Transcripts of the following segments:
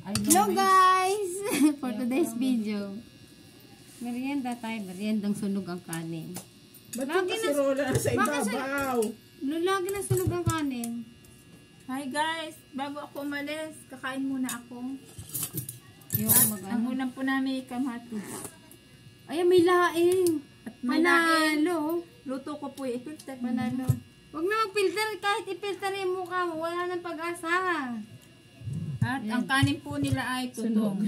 Hello guys! For today's video. Merienda tayo. Meriendang sunog ang kanin. Ba't yung kasirola sa ibabaw? Lagi na sunog ang kanin. Hi guys! Bago ako umalis, kakain muna ako. Ang ulam po namin kamatis. Ay, may laing. At may laing. Panalo. Luto ko po i-filter. Panalo. Huwag na mag-filter. Kahit i-filter yung mukha mo, wala nang pag-asa. At ang kanin po nila ay tutong.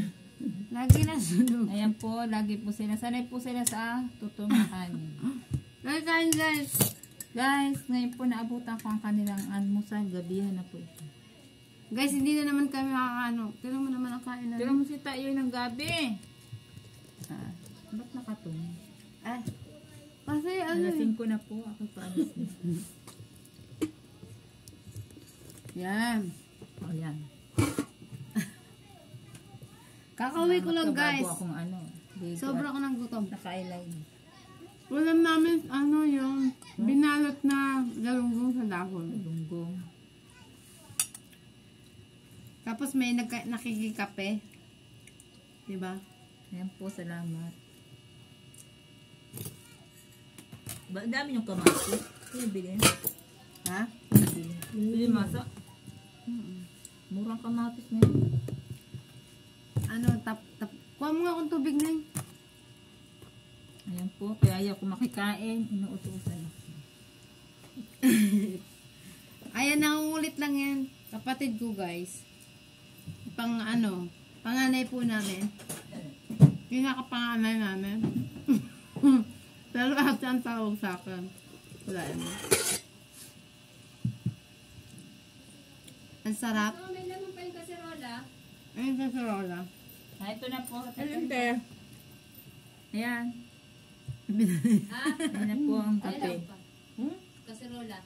Lagi na sunog. Ayan po, lagi po sila. Sanay po sila sa tutong na kanin. Nagkain guys. Guys, ngayon po naabutan ko ang kanilang almusal. Gabihan na po ito. Guys, hindi na naman kami makakaano. Tignan mo naman ang kain namin. Tignan mo si tayo ng gabi. Ba't nakatung? Kasi ano Nalasing ko na po. Ako pa alis na. Yan. O yan. Kakauwi ko lang guys. Akong ano. Sobra ko ng gutom. Naka-eyeliner. Ulam namin ano yung binalot na galunggong sa dahon. Galunggong. Tapos may nakikikape. Diba? Ayan po, salamat. Ba, dami yung kamatis. Kaya bilhin. Ha? Bilhin masa. Murang kamatis ngayon. Ano, kuha mo nga akong tubig na yun. Ayan po, kaya ayaw ko makikain. Inuutusan ako. Ayan, nangungulit lang yan. Kapatid ko guys. Panganay po namin. Pinakapanganay namin. Pero ate ang tawag sa akin. Wala mo. Ang sarap. May lamang pa yung kaserola. Ayun sa karola. Ito na po. Alinte. Ayan. Ha? Ayan na po ang kape. Kaserola.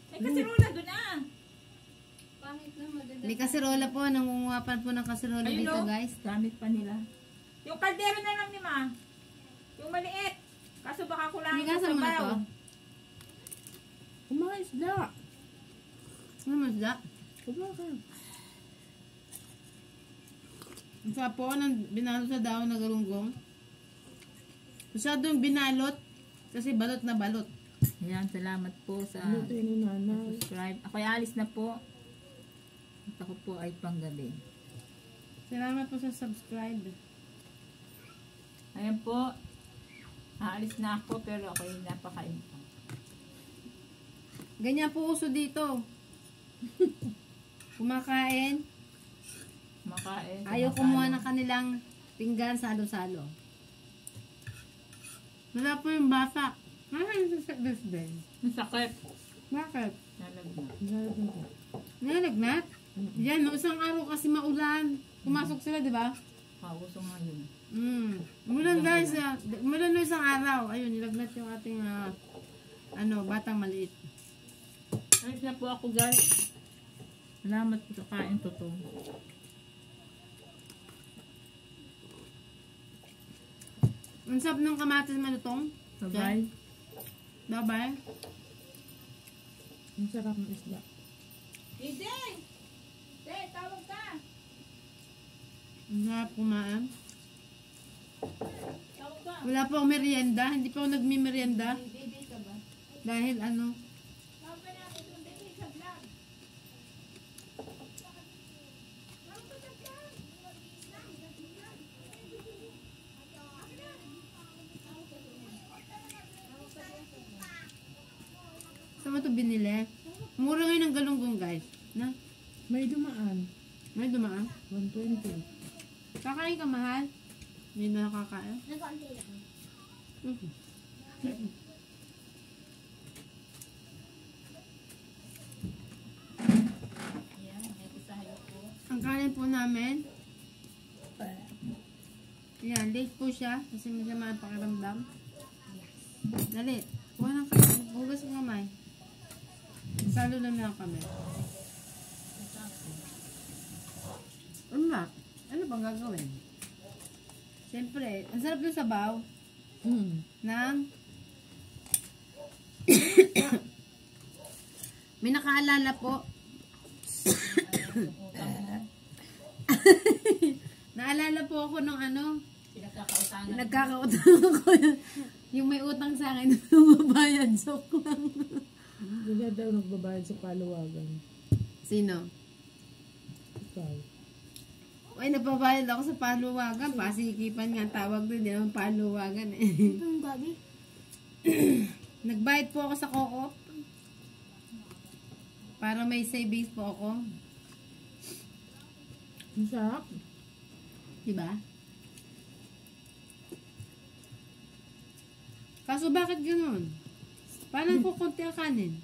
Ay, kasirola doon ah. Pangit na maganda. May kaserola po. Nangunguhapan po ng kaserola Ayun dito o. guys. Gamit pa nila. Yung kaldero na lang ni Ma. Yung maliit. Kaso baka kulangin Hindi sa kasama na to. sabaw. Kumain isda. Ano masda? Kumain. Ang sarap po ng binalot sa dahon na galunggong. Masyadong binalot kasi balot na balot. Ayan, salamat po sa Luto ni nanay. subscribe. Ako'y alis na po. At ako po ay panggabi. Salamat po sa subscribe. Ayan po. Aalis na ako pero ako'y napakain pa. Ganyan po uso dito. Kumakain. Makain. Ayaw kumuha ng kanilang pinggan sa salo-salo. Wala po yung bata. Ano sa this day? Ang sakit. Bakit? Nalagna. Nalagnat? Yan, no, isang araw kasi maulan. Pumasok sila, di ba? Pauso nga yun. Umulan guys. Umulan no isang araw. Ayun, nilagnat yung ating batang maliit. Alis na po ako guys. Salamat po sa kain totoo. Ang sarap ng kamatis malutong. Bye-bye. Bye-bye. Ang sarap ng isda. Ide! Te, tawag ka! Ang sarap kumaan. Tawag ka! Wala pa akong merienda. Hindi pa ako nagmi-merienda. Baby ka ba? Dahil Tawag ka natin yung baby sa vlog. saan mo ito binili? Mura ngayon ng galunggong guys. Na? May dumaan. May dumaan. 120. Kakain ka mahal? Hindi na nakakain. Nag-aantay lang. Ayan, may kusayo po. Ang kanin po namin. Yan, late po siya. Kasi masama ang pakiramdam. Dali. Kuha ng kain. Hugas ng kamay. Salo lang kami. Ano ba? Ano bang gagawin? Siyempre, ang sarap yung sabaw ng may nakaalala po Naalala po ako ng ano, Pinagkakautangan. nagkakautang ako yung may utang sa akin, bumabayad. Joke lang. Wala daw nagbabayad sa paluwagan. Sino? Ikaw. Ay, nagbabayad ako sa paluwagan. Pasikipan nga ang tawag doon. Hindi naman paluwagan eh. Ang gabi. Nagbayad po ako sa co-op. Para may savings po ako. Ang sarap. Diba? Kaso bakit ganun? Paano ko konti ang kanin?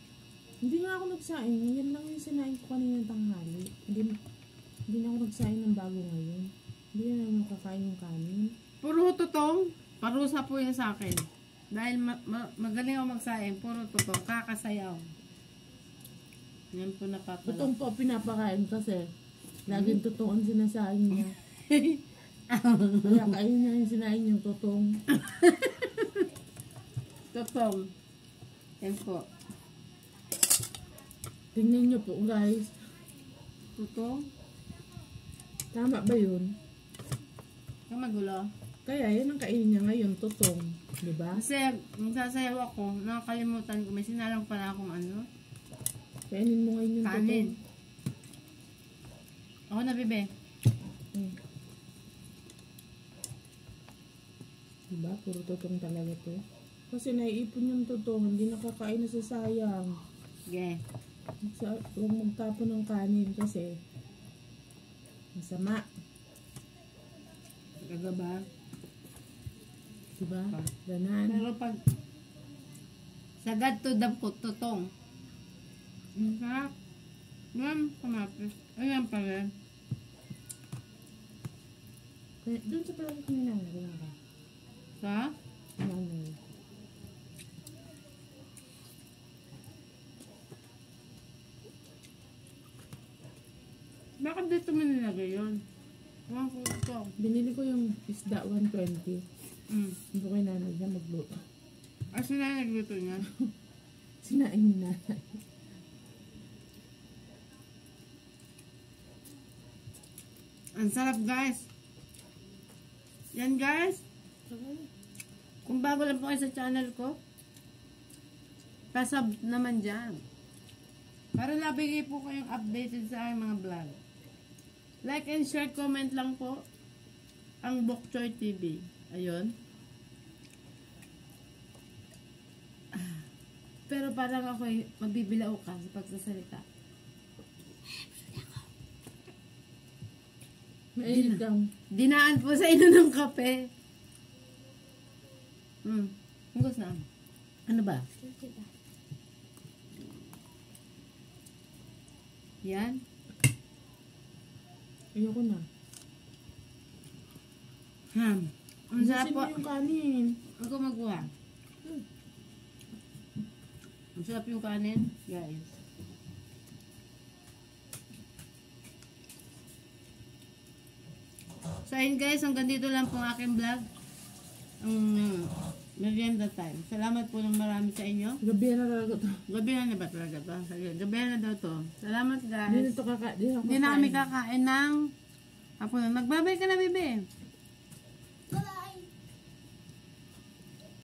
Hindi nga ako nagsaing. Yan lang yung sinaing ko kanina tanghali. Hindi na ako nagsaing ng bago ngayon. Hindi na naman kakain yung kanin. Puro totong. Parusa po yun sa akin. Dahil magaling ako magsaing. Puro totong. Kakasayaw. Yan po napapala. Totong po pinapakain kasi laging totoo ang sinasaing niya. Kaya kain niya yung sinaing yung totong. Totong. Yan po. Tingnan niyo po guys. Totong. Tama ba yun? Kaya magulo. Kaya yan ang kainin niya ngayon, totong. Diba? Kasi nung sasayaw ako, nakakalimutan ko. May sinalang pala akong ano. Kainin mo ngayon yung Kanin. totong. Ako na, bebe. Diba? Puro totong talaga to. Kasi naiipon yung totong, hindi nakakain na sayang. Okay. Huwag magtapon ng kanin kasi masama. Gagaba. Diba? Ganan. Pero pag sagad to dampot, totong. Ha? Yan, kamapis. Ayan pa rin. Kaya, doon sa palagi kanina nga. Sa? Ano? Bakit dito mo nilagay yun? Ewan ko ito. Binili ko yung isda 120. Hindi ko kay nanay niya magluto. Ah, sila nagluto niya? Sinaing ni nanay. Ang sarap, guys. Yan, guys. Kung bago lang po kayo sa channel ko, pasub naman dyan. Para nabigay po kayong updated sa aking mga vlog. Like and share, comment lang po ang Bok Choy TV. Ayun. Pero parang ako mabibilao ka sa pagsasalita. Mainit kang. Dinaan po sa ino ng kape. Hungos na. Ano ba? Yan. Ayoko na. Ang sarap Ayusin po. mo yung kanin. Ako magawa. Ang sarap yung kanin, guys. So ayun guys, hanggang dito lang po ang aking vlog. Ang merienda time. Salamat po ng marami sa inyo. Gabi na talaga to. Gabi na ba talaga to? Sige, gabi na daw to. Salamat Hindi guys. na to kakain. Hindi na kami kakain ng hapunan. Magbabay ka na, bebe.